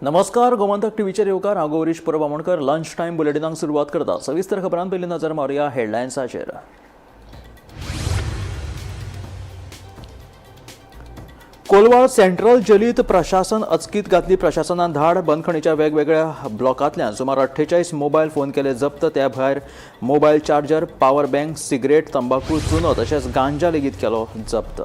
नमस्कार, गोमंतक टीव्हीचेर येवकार. हांव गौरीश परबामणकर. लंच टाइम बुलेटिनाक सुरवात करता. सविस्तर खबरांत पयली नजर मारूया हेडलायन्साचेर. कोलवाळ सेंट्रल जेलीत प्रशासन अचकीत घातली. प्रशासनान धाड. बंदखणीच्या वेगवेगळ्या ब्लॉकांतल्यान सुमार 48 मोबायल फोन केले जप्त. त्या भायर mobile charger, power bank, cigarette, तंबाखू, चुनो तशेंच गांजा लेगीत केलो जप्त.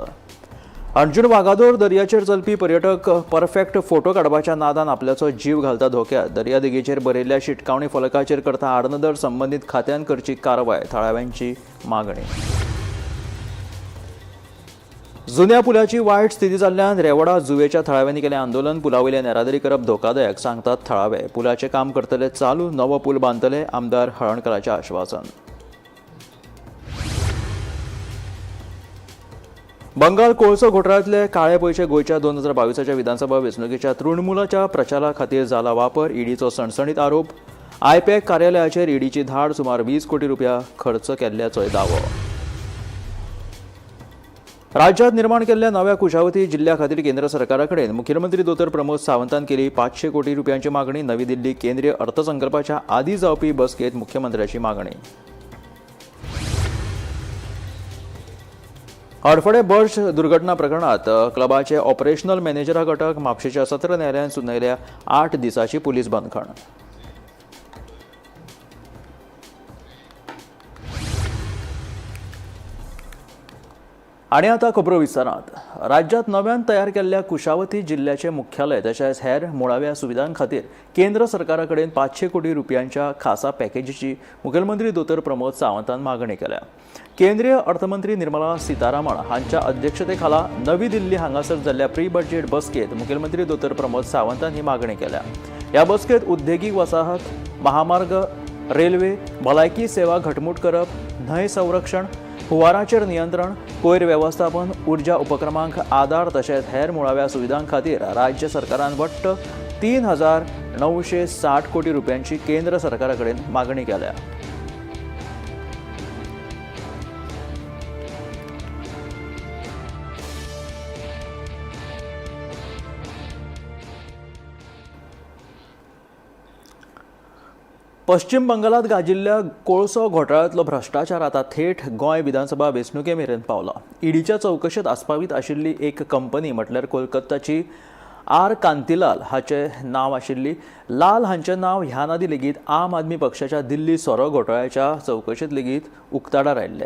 अर्जुन वागातोर दर्याचेर चलपी पर्यटक परफेक्ट फोटो काडपाच्या नादान आपल्याचो जीव घालता धोक्यात. दर्या देगेचेर बरयल्ल्या शिटकावणी फलकाचेर करता आडनदर. संबंधीत खात्यान करची कारवाय, थळाव्यांची मागणी. जुन्या पुलाची वायट स्थिती जाल्ल्यान रेवडा जुवेच्या थळाव्यांनी केलें आंदोलन. पुलावयलें येरादारी करप धोकादायक, सांगतात थळावे. पुलाचें काम करतले चालू, नवो पूल बांदतले. आमदार हळर्णकाराचें आश्वासन. बंगाल कोळसो घोटाळ्यांतले काळे पयशे गोंयच्या 2022च्या विधानसभा वेंचणुकेच्या तृणमुलाच्या प्रचारा खातीर जाला वापर. ईडीचो सणसणीत आरोप. आयपॅक कार्यालयाचेर ईडीची धाड. सुमार 20 कोटी रुपया खर्च केल्ल्याचोय दावो. राज्यात निर्माण केल्ल्या नव्या कुशावती जिल्ल्या खातीर केंद्र सरकारा कडेन मुखेलमंत्री दोतोर प्रमोद सावंतान केली 500 कोटी रुपयांची मागणी. नवी दिल्ली केंद्रीय अर्थसंकल्पाच्या आदी जावपी बसकेत मुख्यमंत्र्याची मागणी. हडफडे बस दुर्घटना प्रकरणात क्लबाचे ऑपरेशनल मॅनेजरा घटक म्हापशेच्या सत्र न्यायालयान सुनायल्या 8 दिसाची पुलीस बंदखण. आणि आता खबरो विस्तारांत. राज्यात नव्यान तयार केल्ल्या कुशावती जिल्ल्याचे मुख्यालय तशेंच हेर मुळाव्या सुविधां खातीर केंद्र सरकारा कडेन 500 कोटी रुपयांच्या खासा पॅकेजीची मुखेलमंत्री दोतोर प्रमोद सावंतान मागणी केल्या. केंद्रीय अर्थमंत्री निर्मला सीतारामन हांच्या अध्यक्षतेखाला नवी दिल्ली हांगासर जाल्ल्या प्री बजेट बसकेत मुखेलमंत्री दोतोर प्रमोद सावंतान ही मागणी केल्या. ह्या बसकेत उद्देगीक वसाहत, महामार्ग, रेल्वे, भलायकी सेवा घटमूट करप, न्हंय संरक्षण, हुंवाराचेर नियंत्रण, कोयर वेवस्थापन, उर्जा उपक्रमांक आदार तशेंच हेर मुळाव्या सुविधां खातीर राज्य सरकारान वट्ट 3,960 कोटी रुपयांची केंद्र सरकारा कडेन मागणी केल्या. पश्चिम बंगालात गाजिल्ल्या कोळसो घोटाळ्यांतलो भ्रश्टाचार आता थेट गोंय विधानसभा वेंचणुके मेरेन पावला. ईडीच्या चौकशेत आस्पावीत आशिल्ली एक कंपनी म्हटल्यार कोलकाताची आर कांतीलाल हाचे नाव आशिल्ली. लाल हांचें नाव ह्या नादी लेगीत आम आदमी पक्षाच्या दिल्ली सोरो घोटाळ्याच्या चौकशेंत लेगीत उक्ताडार आयिल्ले.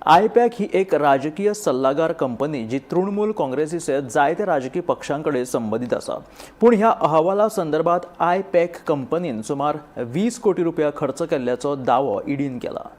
आयपॅक ही एक राजकीय सल्लागार कंपनी जी तृणमूल काँग्रेसी सयत जायत्या राजकीय पक्षांकडेन संबंदीत आसा. पूण ह्या अहवाला संदर्भात आयपॅक कंपनीन सुमार 20 कोटी रुपया खर्च केल्ल्याचो दावो ईडीन केला.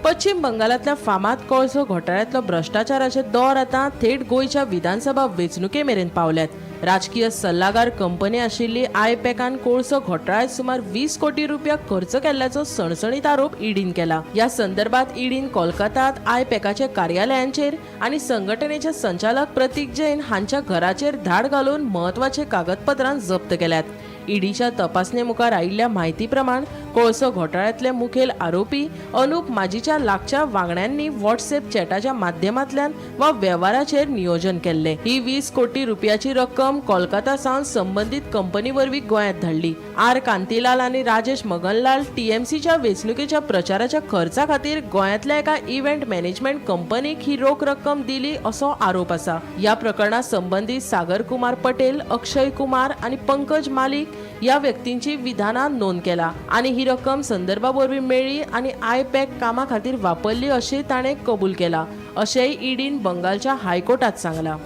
पश्चिम बंगालातल्या फामाद कोळसो घोटाळ्यांतलो भ्रष्टाचाराचे दौर आतां थेट गोंयच्या विधानसभा वेंचणुके मेरेन पावल्यात. राजकीय सल्लागार कंपनी आशिल्ली आयपॅकान कोळसो घोटाळ्यांत सुमार 20 कोटी रुपया खर्च केल्ल्याचो सणसणीत आरोप ईडीन केला. या संदर्भात ईडीन कोलकातात आयपॅकाच्या कार्यालयांचेर आनी संघटनेचे संचालक प्रतीक जैन हांच्या घराचेर धाड घालून महत्वाचे कागदपत्रां जप्त केल्यात. ईडीच्या तपासणे मुखार आयिल्ल्या म्हायती प्रमाण कोळसो घोटाळ्यांतले मुखेल आरोपी अनूप माजीच्या लागच्या वांगड्यांनी व्हॉट्सएप चॅटाच्या माध्यमांतल्यान वा वेव्हाराचेर नियोजन केल्ले. ही 20 कोटी रुपयाची रक्कम कोलकाता सावन संबंधित कंपनी वरवीं गोंयांत धाडली. आर कांतीलाल आनी राजेश मगनलाल टीएमसीच्या वेंचणुकेच्या प्रचाराच्या खर्चा खातीर गोंयांतल्या एका इव्हेंट मॅनेजमेंट कंपनीक ही रोख रक्कम दिली असो आरोप आसा. या प्रकरणात संबंधित सागर कुमार पटेल, अक्षय कुमार आनी पंकज मालिक या व्यक्तींची विधानात नोंद केला आणि ही रक्कम संदर्भावरवीं मेळ्ळी आणि आयपॅक कामा खातीर वापरली अशें ताणें कबूल केला अशेंय ईडीन बंगालच्या हायकोर्टात सांगला.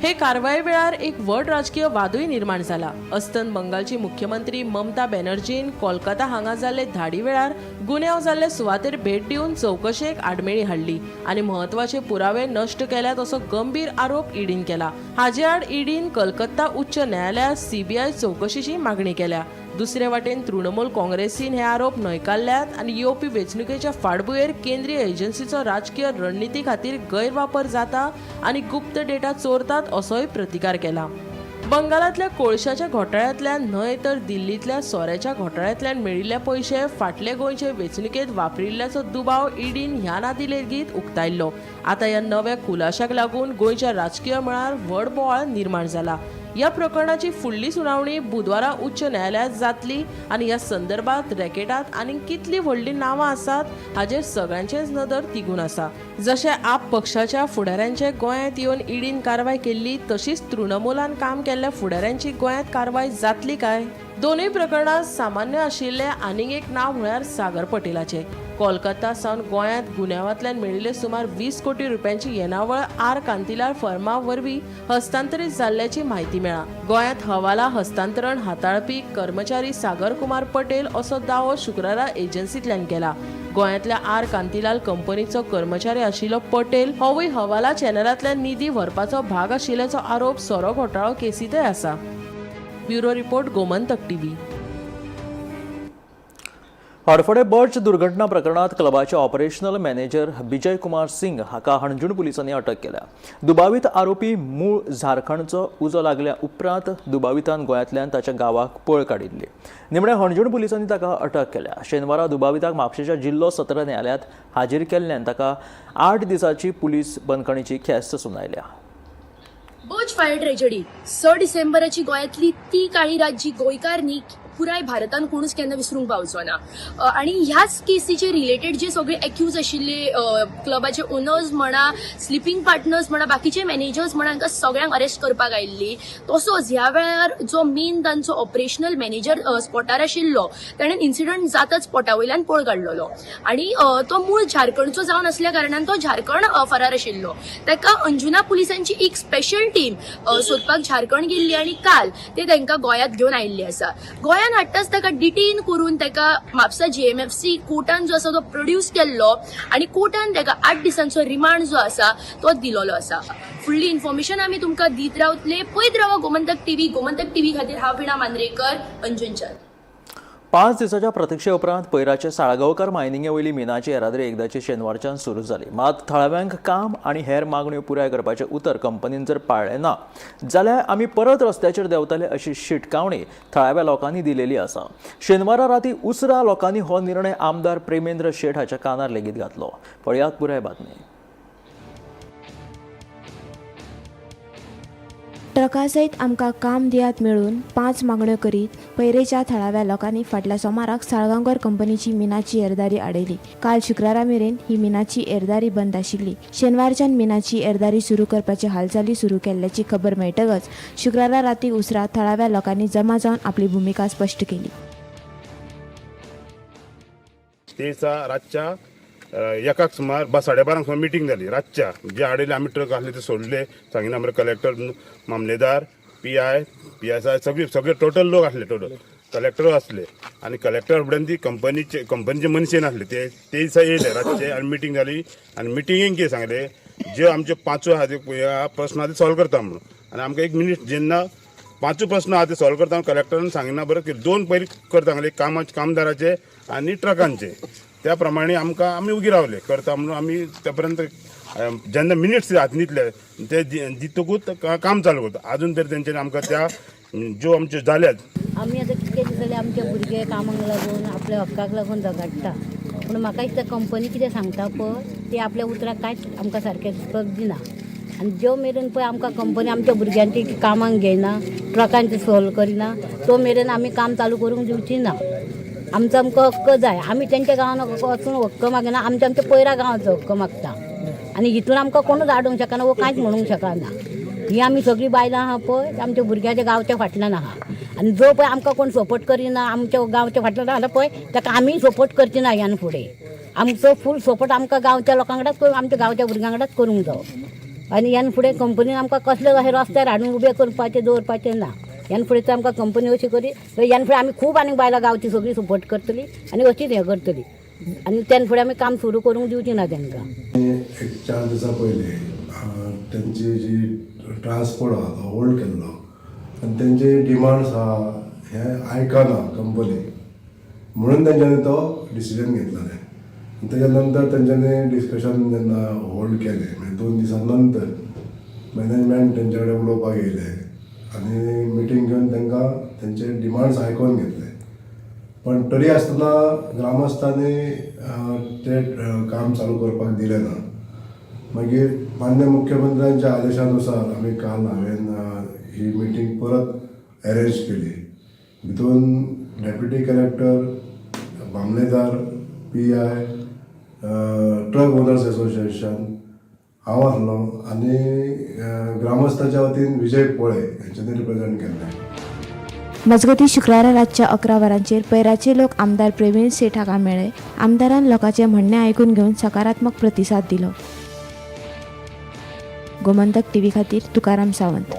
हे कारवाये वेळार एक व्हड राजकीय वादूय निर्माण जाला. अस्तंत बंगालची मुख्यमंत्री ममता बॅनर्जीन कोलकाता हांगा जाल्ले धाडी वेळार गुन्यांव जाल्ले सुवातेर भेट दिवन चौकशेक आडमेळी हाडली आणि महत्वाचे पुरावे नष्ट केल्यात असो गंभीर आरोप ईडीन केला. हाचे आड ईडीन कलकत्ता उच्च न्यायालयात सीबीआय चौकशीची मागणी केल्या. दुसरे वाटेन तृणमूल काँग्रेसीन हे आरोप न्हयकारल्यात आणि येवपी वेंचणुकेच्या फाटभुंयेर केंद्रीय एजन्सीचो राजकीय रणनिती खातीर गैरवापर जाता आणि गुप्त डेटा चोरतात असोय प्रतिकार केला. बंगालातल्या कोळशाच्या घोटाळ्यांतल्यान न्हय तर दिल्लीतल्या सोऱ्याच्या घोटाळ्यांतल्यान मेळिल्ले पयशे फाटले गोंयचे वेंचणुकेत वापरिल्ल्याचो दुबाव ईडीन ह्या नादी लेगीत उक्तायल्लो. आता ह्या नव्या खुलाशाक लागून गोंयच्या राजकीय मळार व्हड बोवाळ निर्माण जाला. या प्रकरणाची फुडली सुनावणी बुधवारा उच्च न्यायालयात जातली आणि या संदर्भात रॅकेटात आनी कितली व्हडली नांवां आसात हाचेर सगळ्यांचेच नदर तिगून आसा. जशे आप पक्षाच्या फुडाऱ्यांचे गोंयांत येवन ईडीन कारवाय केल्ली तशीच तृणमूलान काम केल्ल्या फुडाऱ्यांची गोंयांत कारवाय जातली काय? दोनूय प्रकरणात सामान्य आशिल्ले आनीक एक नाव म्हळ्यार सागर पटेलाचे. कोलकाता सावन गोंयांत गुन्यांवांतल्यान मेळिल्ले सुमार 20 कोटी रुपयांची येणावळ आर कांतीलाल फर्मा वरवीं हस्तांतरीत जाल्ल्याची म्हायती मेळ्ळा. गोंयांत हवाला हस्तांतरण हाताळपी कर्मचारी सागर कुमार पटेल असो दावो शुक्रारा एजन्सींतल्यान केला. गोंयांतल्या आर कांतीलाल कंपनीचो कर्मचारी आशिल्लो पटेल होवूय हवाला चॅनलांतल्यान निधी व्हरपाचो भाग आशिल्ल्याचो आरोप सोरो घोटाळो केसींतय आसा. Bureau report Gomantak TV. Hadfade Birch दुर्घटना प्रकरणात क्लबाचे ऑपरेशनल मॅनेजर विजय कुमार सिंग हाका हणजूण पुलिसांनी अटक केल्या. दुबावित आरोपी मूळ झारखंडचो उजो लागल्या उपरांत दुबावितान गोंयांतल्यान ताच्या गांवाक पळ काडिल्ली. निमणे हणजूण पुलिसांनी ताका अटक केल्या. शेनवारा दुबाविताक म्हापशेच्या जिल्लो सत्र न्यायालयात हाजीर केल्ल्यान ताका 8 दिसांची पुलीस बंदखणीची ख्यास्त सुनायल्या. बर्ज फायर ट्रेजडी 6 डिसेंबराची गोंयांतली ती काळी रात जी गोंयकार न्ही पुराय भारतान कोणूच केन्ना विसरूंक पावचो ना. आणि ह्याच केसीचे रिलेटेड जे सगळे एक्यूज आशिल्ले क्लबाचे ओनर्स म्हणा, स्लिपींग पार्टनर्स म्हणा, बाकीचे मॅनेजर्स म्हणा, हांकां सगळ्यांक अरेस्ट करपाक आयिल्ली. तसोच ह्या वेळार जो मेन तांचो ऑपरेशनल मॅनेजर स्पॉटार आशिल्लो ताणें इन्सिडंट जाताच स्पॉटा वयल्यान पळ काडलेलो आणि तो मूळ झारखंडचो जावन आसल्या कारणान तो झारखंड फरार आशिल्लो. ताका अंजुना पुलिसांची एक स्पेशल टीम सोदपाक झारखंड गेल्ली आणि काल ते तांकां गोंयांत घेवन आयिल्ली आसा. गोंयांत हाडटाच ताका डिटेन करून ताका म्हापसा जीएमएफसी कोर्टान जो आसा तो प्रोड्यूस केल्लो आणि कोर्टान ताका 8 दिसांचो रिमांड जो आसा तो दिलोलो आसा. फुडली इन्फॉर्मेशन आमी तुमकां दीत रावतले. पळयत रावा गोमंतक टीव्ही खातीर हांव विणा मांद्रेकर, अंजुनच्यान. 5 दिसाच्या प्रतीक्षे उपरांत पैराचे साळगांवकार मायनिंगे वयली मिनाची येरादारी एकदाची शेनवारच्यान सुरू जाली. मात थळाव्यांक काम आनी हेर मागण्यो पुराय करपाचें उतर कंपनीन जर पाळ्ळें ना जाल्यार आमी परत रस्त्याचेर देंवतले अशी शिटकावणी थळाव्या लोकांनी दिलेली आसा. शेनवारा राती उसरा लोकांनी हो निर्णय आमदार प्रेमेंद्र शेट हाच्या कानार लेगीत घातलो. पळयात पुराय बातमी. ट्रकासयत आमकां काम दियात मेळून 5 मागण्यो करीत पैरेच्या थळाव्या लोकांनी फाटल्या सोमाराक साळगांवकर कंपनीची मिनाची येरादारी आडयली. काल शुक्रारा मेरेन ही मिनाची येरादारी बंद आशिल्ली. शेनवारच्यान मिनाची येरादारी सुरू करपाची हालचाली सुरू केल्ल्याची खबर मेळटकच शुक्रारा राती उसरा थळाव्या लोकांनी जमा जावन आपली भुमिका स्पश्ट केली. तेचा रातच्या एकाक सुमार 12:30 सुमार मिटींग जाली. रातच्या जे आडले आमी ट्रक आसले ते सोडले. सांगिना आमचे कलेक्टर, मामलेदार, PSI सगळे टोटल लोक आसले. टोटल कलेक्टर आसले आणि कलेक्टर फुड्यान ती कंपनीचे मनशे नासले ते दिसा येयले रातचे आणि मिटींग जाली. आणि मिटींगेक कितें सांगले, जे आमचे 5 प्रश्न आहा ते सॉल्व करता म्हणून. आणि आमकां 1 मिनीट जेन्ना 5 प्रश्न आहा ते सॉल्व करता कलेक्टरान सांगिना बरं की 2 पयलीं करता सांगले, कामदाराचे आणि ट्रकांचे. त्या प्रमाणे आमी उगी रावले करता म्हणून. आमी त्या पर्यंत जेन्ना मिनिट्स हात न्हिदले ते दितकूच काम चालू करता. अजून तरी तेंच्यांनी आमकां त्या ज्यो आमच्यो जाल्यात. आमी आतां कितें जाल्यार आमचे भुरगे कामाक लागून आपल्या हक्काक लागून झगडटा. पूण म्हाका दिसता कंपनी कितें सांगता पळय ते आपल्या उतराक कांयच आमकां सारकें स्पश्ट दिना. आनी जो मेरेन पळय आमकां कंपनी आमच्या भुरग्यांची कामाक घेयना, ट्रकांचे सॉल्व करिना, तो मेरेन आमी काम चालू करूंक दिवची ना. आमचो हक्क जाय. आमी तेंच्या गांवान वचून हक्क मागना, आमच्या पैरा गांवाचो हक्क मागता. आनी हितून आमकां कोणूच आडोवंक शकना वो कांयच म्हणूंक शकना. ही आमी सगळीं बायलां आहा पळय आमच्या भुरग्याच्या गांवच्या फाटल्यान आहा. आनी जो पळय आमकां कोण सपोर्ट करिना आमच्या गांवच्या फाटल्यान आहा पळय ताका आमी सपोर्ट करची ना. ह्यान फुडें आमचो फूल सपोर्ट आमकां गांवच्या लोकां कडेन आमच्या गांवच्या भुरग्यां कडेन करूंक जाय. आनी ह्यान फुडें कंपनीन आमकां कसले अशें रस्त्यार हाडून उबे करपाचें दवरपाचें ना. ह्यान फुडें तर आमकां कंपनी अशी करी ह्यान फुडें आमी खूब आनीक बायलां गांवची सगळीं सपोर्ट करतली आनी अशीच हें करतली. आनी त्यान फुडें आमी काम सुरू करूंक दिवची ना तांकां. 4 दिसां पयलीं तेंची जी ट्रान्सपोर्ट आहा तो होल्ड केल्लो आनी तेंचे डिमांड्स आहा हे आयकना कंपनी म्हणून तेंच्यांनी तो डिसिजन घेतलेलें. तेच्या नंतर तेंच्यांनी डिस्कशन जेन्ना होल्ड केलें मागीर 2 दिसां नंतर मॅनेजमेंट तेंचे कडेन उलोवपाक येयले आनी मिटींग घेवन तांकां तेंचे डिमांड्स आयकून घेतले. पण तरी आसतना ग्रामस्थांनी ते काम चालू करपाक दिलें ना. मागीर मान्य मुख्यमंत्र्यांच्या आदेशानुसार आमी काल हांवें ही मिटींग परत अरेंज केली. भितून डेप्युटी कलेक्टर, मामलेदार, PI, ट्रक ओनर्स असोसिएशन, हांव आसलो आनी ग्रामस्थाच्या वतीन विजय पोळे यांच्यानी रिप्रेझेंट केल्लें. मजगती शुक्रारा रातच्या 11 वरांचेर पैराचे लोक आमदार प्रवीण सेठ हाका मेळ्ळे. आमदारान लोकांचे म्हणणे आयकून घेवन सकारात्मक प्रतिसाद दिलो. गोमंतक TV खातीर तुकाराम सावंत.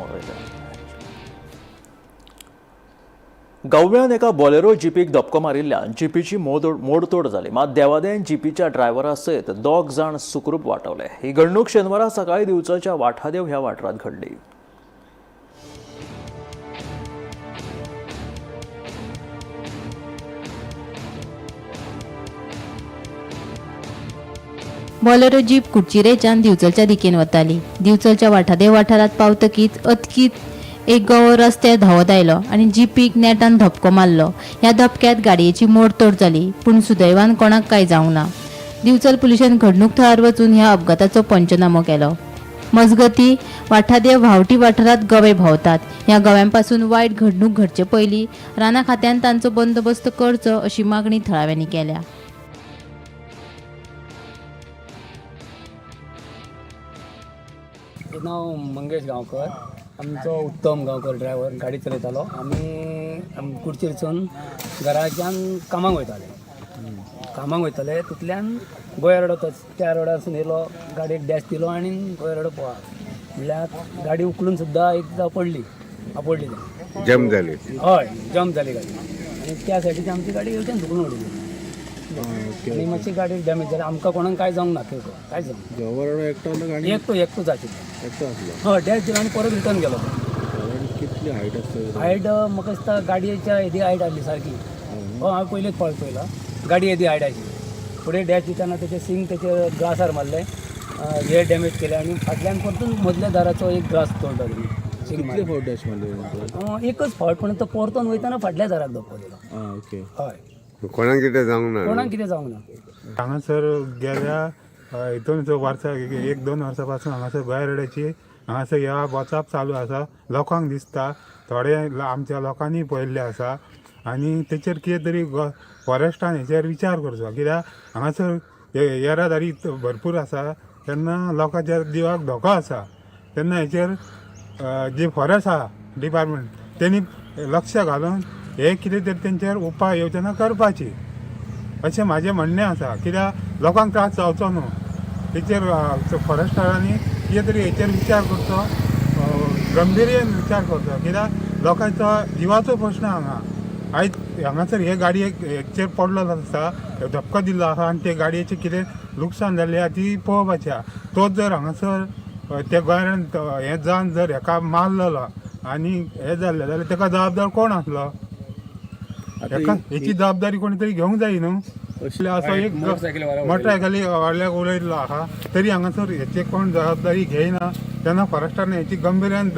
गोव्यान एका बोलेरो जीपीक धपको मारिल्ल्यान जीपीची मोडतोड जाली. मात देवादेन जीपीच्या ड्रायव्हरा सयत 2 जाण सुखरूप वाटावले. ही घडणूक शेनवारा सकाळी दिवचाच्या वाठादेव ह्या वाठारांत घडली. बोलेरो जीप कुडचिरेच्यान दिवचलच्या दिकेन वताली. दिवचलच्या वाठादेव वाठारांत पावतकीच अतकीत एक गवो रस्त्यार धांवत आयलो आनी जीपीक नेटान धपको मारलो. ह्या धपक्यात गाडयेची मोडतोड जाली, पूण सुदैवान कोणाक कांय जावंक ना. दिवचल पुलिशेन घडणूक थळार वचून ह्या अपघाताचो पंचनामो केलो. मजगती वाठादेव व्हांवटी वाठारांत गवे भोंवतात. ह्या गव्यांपासून वायट घडणूक घडचे पयलीं राना खात्यान तांचो बंदोबस्त करचो अशी मागणी थळाव्यांनी केल्या. नाव मंगेश गांवकर. आमचो उत्तम गांवकर ड्रायव्हर गाडी चलयतालो. आमी कुडचेरसून घराच्यान कामाक वयताले तितल्यान गोंया रोड त्या रोडारसून येयलो, गाडयेक डॅश दिलो आनी गोंया रोड पळा म्हणल्यार गाडी उखलून सुद्दां एकदां पडली जम जाली. हय, जम्प जाली गाडी आनी त्या सायडीची आमची गाडी येवच्यान धुकून उडली आनी मातशी गाडी डॅमेज जाली. आमकां कोणाक कांय जावंक ना, कांय जावंक एकटोच आशिल्लो. हय, डॅश दिलो आनी परत रिटर्न गेलो. कितली हायट आसता? हायट म्हाका दिसता गाडयेच्या येदी हायट आसली सारकी. हांव पयलेच फावट पळयला गाडी येदी हायट आशिल्ली. फुडें डॅश दितना तेचे सिंग तेचे ग्लासार मारले, हे डॅमेज केले आनी फाटल्यान परतून मदल्या दाराचो एक ग्लास तोडलो. कितले फावट डॅश मारले? एकच फावट, पण तो परतून वयताना फाटल्या दाराक धक्को दिलो. ओके. हय, कोणाक कितें जावंक ना. कोणाक कितें जावंक ना. हांगासर गेल्या हितून वर्सां 1-2 वर्सां पासून हांगासर गोंया रोडाची हांगासर ह्या वचप चालू आसा. लोकांक दिसता, थोडे आमच्या लोकांनी पळयल्ले आसा आनी तेचेर कितें तरी फॉरेस्टान हेचेर विचार करचो. कित्याक हांगासर येरादारी भरपूर आसा, तेन्ना लोकांच्या जिवाक धोको आसा. तेन्ना हेचेर जे फॉरेस्ट आहा डिपार्टमेंट तेणी लक्ष घालून हे कितें तरी तेंचेर उपाय योजना करपाची अशें म्हाजें म्हणणें आसा. कित्याक लोकांक त्रास जावचो न्हू, तेचेर फॉरेस्टारांनी कितें तरी हेचेर विचार करचो, गंभीरयेन विचार करचो. कित्याक लोकांचो जिवाचो प्रश्न हांगा. आयज हांगासर हे गाडयेक हेचेर पडलो आसा, धक्को दिल्लो आसा आनी ते गाडयेचें कितें लुकसाण जाल्लें आहा ती पळोवपाची आहा. तोच जर हांगासर त्या गोंयांत हें जावन जर हेका मारलेलो आनी हें जाल्लें जाल्यार तेका जबाबदार कोण आसलो? हेची जबाबदारी कोणी तरी घेवंक जाय न्हू. असो एक मोटरसायकली व्हडल्याक उलयल्लो आहा, तरी हांगासर हेचे कोण जबाबदारी घेयना. तेन्ना फॉरेस्टान हेची गंभीर्यान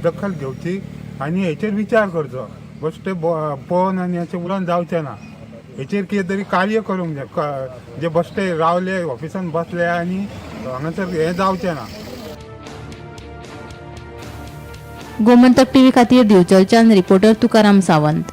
दखल घेवची आनी हेचेर विचार करचो. बश्टे पळोवन आनी हेचें उलोवन जावचें ना. हेचेर कितें तरी कार्य करूंक जाय. जे बश्टे रावले ऑफिसान बसले आनी हांगासर हें जावचें ना. गोमंतक TV खातीर दिवचलच्यान रिपोर्टर तुकाराम सावंत.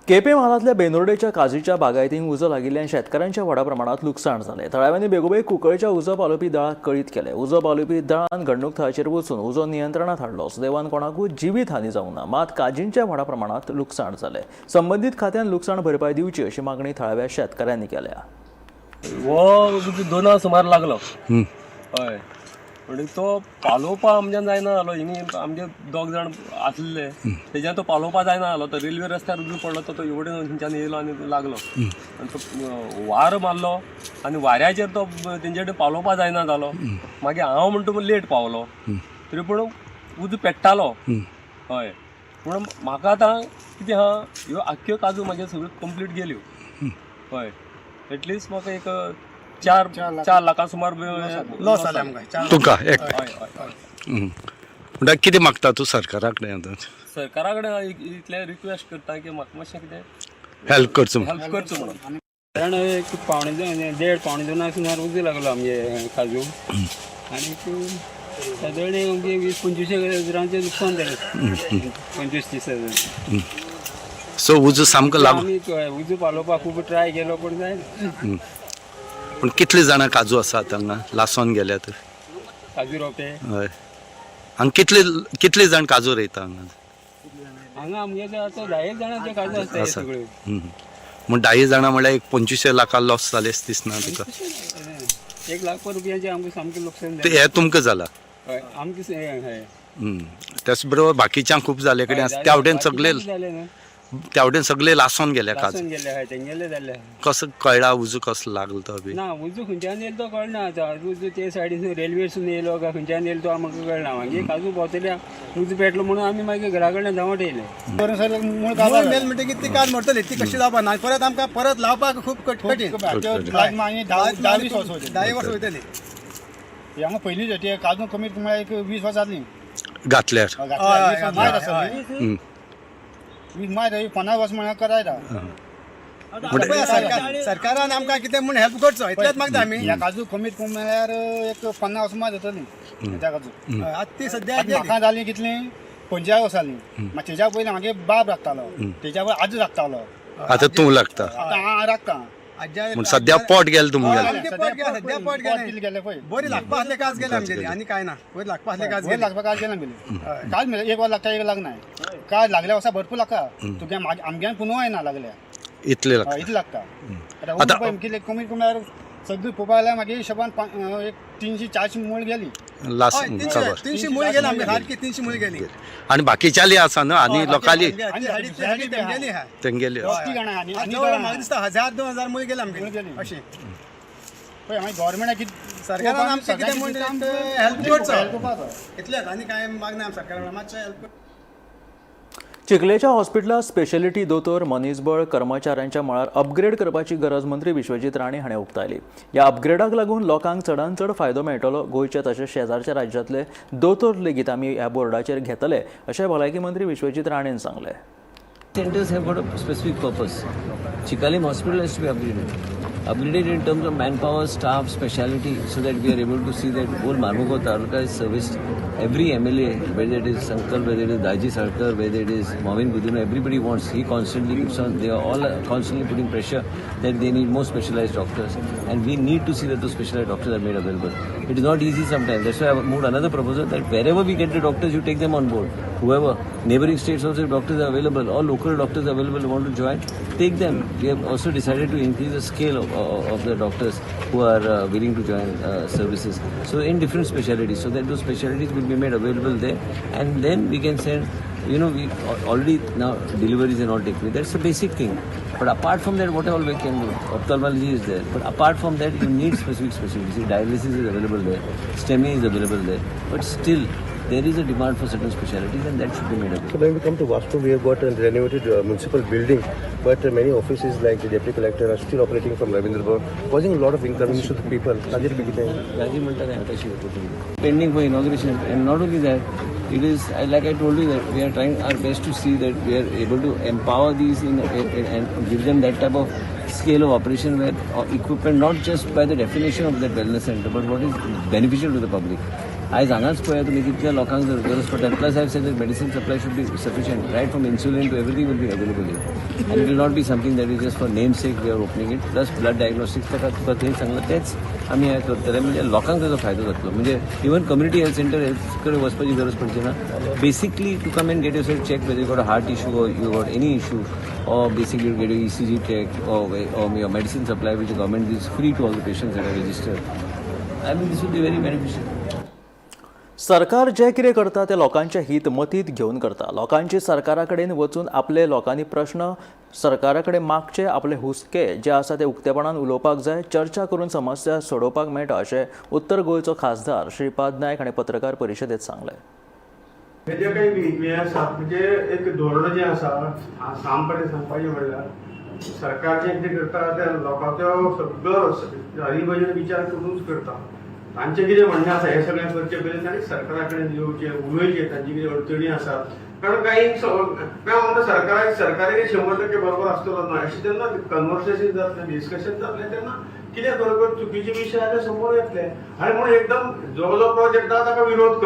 केपें म्हालांतल्या बेनोर्डेच्या काजीच्या बागायतींक उजो लागिल्ल्यान शेतकारांच्या व्हडा प्रमाणात लुकसाण जालें. थळाव्यांनी बेगोबेग कुंकळच्या उजो पालोवपी दळाक कळीत केलें. उजो पालोवपी दळान घडणूक थळाचेर वचून उजो नियंत्रणात हाडलो. सुदैवान कोणाकूय जिवीत हानी जावंक ना, मात काजींच्या व्हडा प्रमाणात लुकसाण जालें. संबंदीत खात्यान लुकसाण भरपाय दिवची अशी मागणी थळाव्या शेतकाऱ्यांनी केल्या. हो 2 सुमार लागलो. हय, म्हणजे तो पालोवपा आमच्यान जायना जालो. हिंगी आमचे 2 जाण आसले, तेज्यान तो पालोवपा जायना जालो. तो रेल्वे रस्त्यार उजो पडलो, तो एवढे थंयच्यान येयलो आनी लागलो आनी तो वार मारलो आनी वाऱ्याचेर तो तेंचे कडेन पालोवपा जायना जालो. मागीर हांव म्हणटा लेट पावलो, तरी पूण उजो पेट्टालो. हय, म्हणून म्हाका आतां कितें आहा, ह्यो आख्ख्यो काजू म्हाज्यो सगळ्यो कंप्लीट गेल्यो. हय, एटलिस्ट म्हाका एक 4 लाखां सुमार लॉस जालें आमकां. तुका म्हणटा कितें मागता तूं सरकारा कडेन? सरकारा कडेन इतलें रिक्वेस्ट करता की म्हाका मातशें कितें हेल्प करचो म्हणून. कारण एक 1.5-2 सुमार उजो लागलो आमचे काजू आनी साधारण म्हणजे 20-25 हजारांचें नुकसान जालें 25-30 हजार. सो उजो सामको लागू. आमी उजो पालोवपाक खूब ट्राय केलो पूण जायना. पूण कितले जाणां काजू आसात हांगा लासोन गेल्यात? काजू रोवपे हय. हांगा कितले जाण काजू रोयता हांगा? हांगा आमगे आतां 10 जाणांचे काजू आसता हे सगळ्यो. म्हण 10 जाणां म्हळ्यार 25 लाखां लॉस जालेच दिसना तुका? 1 लाख रुपयांचे आमकां सामकें लुकसाण ते हे तुमकां जाला? हय आमकां हय त्याच बरोबर बाकीच्यांक खूब जाले कडेन आसा. त्या वटेन सगळे लासोन गेल्या काजू. लासून गेले हय तेंगेले जाले. कसं कळला उजो कसो लागलो तो बी? ना उजो खंयच्यान येयलो तो कळना. उजो ते सायडीन रेल्वेसून येयलो काय खंयच्यान येयलो तो आमकां कळना. मागीर काजू भोंवतल्या उजो पेटलो म्हणून आमी मागीर घरा कडल्यान धांवट येयले. मेल म्हणटकीर ती काज मोडटली ती कशी जावपा ना. परत आमकां परत लावपाक खूब कठीण. 10 वर्सां वयतली. हांगा पयलीं जाती काजू कमीत कमी एक 20 वर्सां जातलीं घातल्यार मायत आसतली. 50 वर्स म्हणून करायला. सरकारान आमकां कितें म्हूण हेल्प करचो इतलेंच मागता आमी. ह्या काजू कमीत कमी म्हळ्यार एक 50 वर्सां मात जातलीं त्या काजू. आतां ती सद्या म्हाका जालीं कितलीं 50 वर्सां जालीं. तेच्या पयलीं म्हागे बाब राखतालो. तेच्या पयलीं आजू राखतालो. आतां तूं लागता. आतां हांव राखता. म्हण सद्या पोट गेलें तुमगेलें. सद्या पोट गेले पळय. बरी लागपा असले काज गेले आमगेली आनी काय ना. बरी लागपा असले काज वयर लागपा काज गेला आमगेली. काज म्हणजे 1 वर लागता 1 लागना. काज लागल्या वर्सा भरपूर लागता. तुगे आमग्यान पुनू येना लागल्या इतले लागता. इतलें लागता. आतां पळय कितें कमीत कमी सगळी पळोवपा लागल्यार मागीर हिशोबान एक 300-400 मूळ गेली. लास्ट 300 मुळी गेली आमगे सारकी 300 मुळी गेली. आनी बाकीच्याली आसा न्हू आनी लोकाली तेंगेली हा तेंगेली म्हाका दिसता 1000-2000 मुळी गेली आमगे अशी. पळय मागीर गव्हर्मेंटाक कितें सरकारान आमकां कितें म्हणून हेल्प करचो इतलेंच आनी कांय मागना सरकारान मातशें हेल्प. चिखलेच्या हॉस्पिटलात स्पेशलिटी दोतोर मनीसबळ कर्मचाऱ्यांच्या मळार अपग्रेड करपाची गरज मंत्री विश्वजीत राणे हाणें उक्तायली. ह्या अपग्रेडाक लागून लोकांक चडांत चड फायदो मेळटलो. गोंयचे तशेंच शेजारच्या राज्यांतले दोतोर लेगीत आमी ह्या बोर्डाचेर घेतले अशें भलायकी मंत्री विश्वजीत राणेन सांगलें. Centers have got a specific purpose. Chikalim Hospital has to be upgraded in terms of manpower, staff, speciality, so that we are able to see that whole Marmugao Taluka is serviced. Every MLA, whether it is Sankal, whether it is Daji Sarkar, whether it is Momin Budino, everybody wants. He constantly keeps on. They are all constantly putting pressure that they need more specialized doctors, and we need to see that those specialized doctors are made available. It is not easy sometimes. That's why I moved another proposal that wherever we get the doctors, you take them on board. Whoever neighboring states also, if doctors are available, or local doctors are available, want to join, take them. We have also decided to increase the scale of the doctors who are willing to join services. So in different specialties, so that those specialties will be made available there, and then we can send. We already now deliveries and all take place. That's a basic thing. But apart from that, what all we can do? Ophthalmology is there. But apart from that, you need specific specialties. See, dialysis is available there. STEMI is available there. But still, there is a demand for certain specialties, and that should be made available. So when we come to Vastu, we have got a renovated municipal building, but many offices like the deputy collector are still operating from Ravindrapur, causing a lot of inconvenience to the people. Pending for inauguration, and not only that, it is like I told you that we are trying our best to see that we are able to empower these and give them that type of scale of operation where equipment not just by the definition of that wellness center, but what is beneficial to the public. आज हांगाच पळया तुमी कितल्या लोकांक जर गरज पडटा. Plus I said that medicine supply should be sufficient right from insulin to everything will be available here. And it will not be something that is just for name sake we are opening it. Plus blood diagnostics तुका थंय सांगलां तेच आमी हें करतले म्हणजे लोकांक ताजो फायदो जातलो. म्हणजे even community health centre health कडेन वचपाची गरज पडची ना. Basically to come and get yourself check whether you got a heart issue or you got any issue or basically you get your ECG check or your medicine supply which the government is free to all the patients that are registered. I mean this will be very beneficial. सरकार जे कितें करता ते लोकांचे हित मतीत घेवन करता. लोकांची सरकारा कडेन वचून आपले लोकांनी प्रश्न सरकारा कडेन मागचे, आपले हुस्के जे आसा ते उक्तेपणान उलोवपाक जाय, चर्चा करून समस्या सोडोवपाक मेळटा अशें उत्तर गोंयचो खासदार श्रीपाद नायक हाणें पत्रकार परिशदेंत सांगलें. जे काही हे आसा म्हणजे एक धोरण जें आसा सामपणे सांगपाचें म्हणल्यार सरकार जें कितें करता तें लोकांचो सगळो हरीभजन विचार करूनच करता. तांचें कितें म्हणणें आसा हें सगळें करचें पयलीं तांणी सरकारा कडेन येवचें उलोवचें तांची कितें अडचणी आसात कारण काही काय म्हणतात सरकारी 100% बरोबर असतो ना अशी त्यांना कन्व्हर्सेशन जातले डिस्कशन जातले त्यांना कितें बरोबर चुकीचे विषय आले समोर येतले आणि म्हणून एकदम जो प्रोजेक्ट आहा ताका विरोध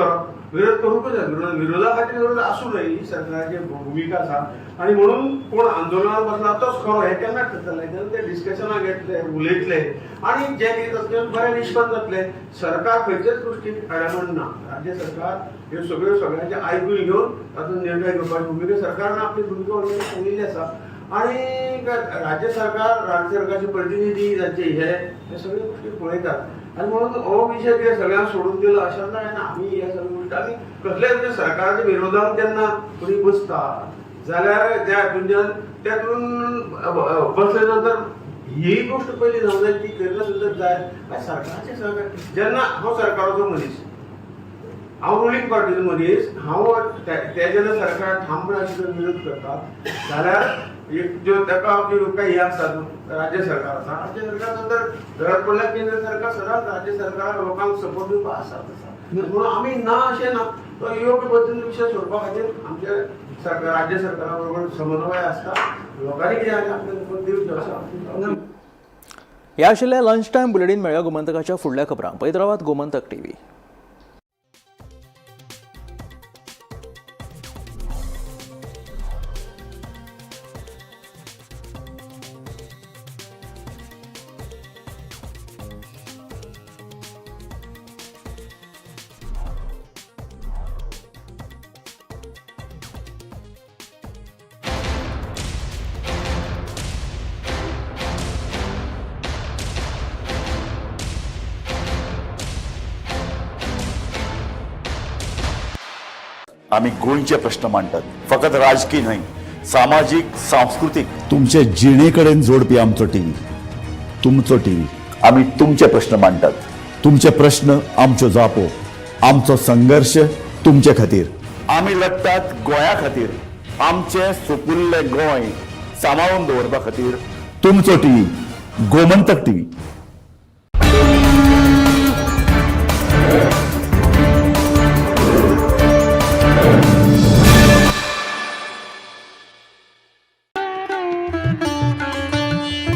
करूंकच जाय विरोधा खातीर विरोध आसूं न्हय ही सरकाराची भुमिका आसा आणि म्हणून कोण आंदोलनात बसला तोच खरो हे केन्ना करतले तेन्ना ते डिस्कशनाक घेतले उलयतले आणि जे कितें तातूंत बरें निष्पन्न जातले सरकार खंयच्याच गोष्टीक अडमण ना राज्य सरकार ह्यो सगळ्यांचे आयकून घेवन तातूंत निर्णय घेवपाची भुमिका सरकारान आपली भुमिका ऑलरेडी सांगिल्ली आसा आणि राज्य सरकारचे प्रतिनिधी जांचे हे सगळे गोष्टी पळयतात आणि म्हणून हो विषय कितें सगळ्यांक सोडून दिलो अशें जायना आमी हे सगळे गोष्टी आमी कसलेच सरकाराच्या विरोधात जेन्ना कोणी बसता जाल्यार त्या हातूंतल्यान त्यातून बसले नंतर ही गोष्ट पहिली जावं जाय ती केन्ना सुद्दां जाय सरकाराचे सरकार जेन्ना हांव सरकाराचो मनीस हांव रुलींग पार्टीचो मनीस हांव ते जेन्ना सरकार ठामपणान विरोध करता जाल्यार ताका काही हे आसतात राज्य सरकार आसा राज्य सरकार नंतर गरज पडल्यार केंद्र सरकार सदांच राज्य सरकाराक लोकांक सपोर्ट दिवपाक आसात म्हणून आमी ना अशें ना तो योग्य पद्दतीन विशय सोडपा खातीर आमचे राज्य सरकारा बरोबर समन्वय आसता लोकांनी कितें आपल्याक सपोर्ट दिवचो आसा ह्या आशिल्ले लंच टायम बुलेटिन मेळ्या गोमंतकाच्या फुडल्या खबरांक पळयत रावात गोमंतक TV. आम्ही गोंयचे प्रश्न मांडटात फकत राजकीय न्हय सामाजिक सांस्कृतिक तुमचे जिणेकडेन जोडपी आमचो टीव्ही तुमचो टीव्ही आम्ही तुमचे प्रश्न मांडटात तुमचे प्रश्न आमच्यो जापो आमचो संघर्ष तुमचे खातीर आम्ही लढटात गोंया खातीर आमचे सोपुल्ले गोंय सांबाळून दवरपा खातीर तुमचो टीव्ही गोमंतक टीव्ही.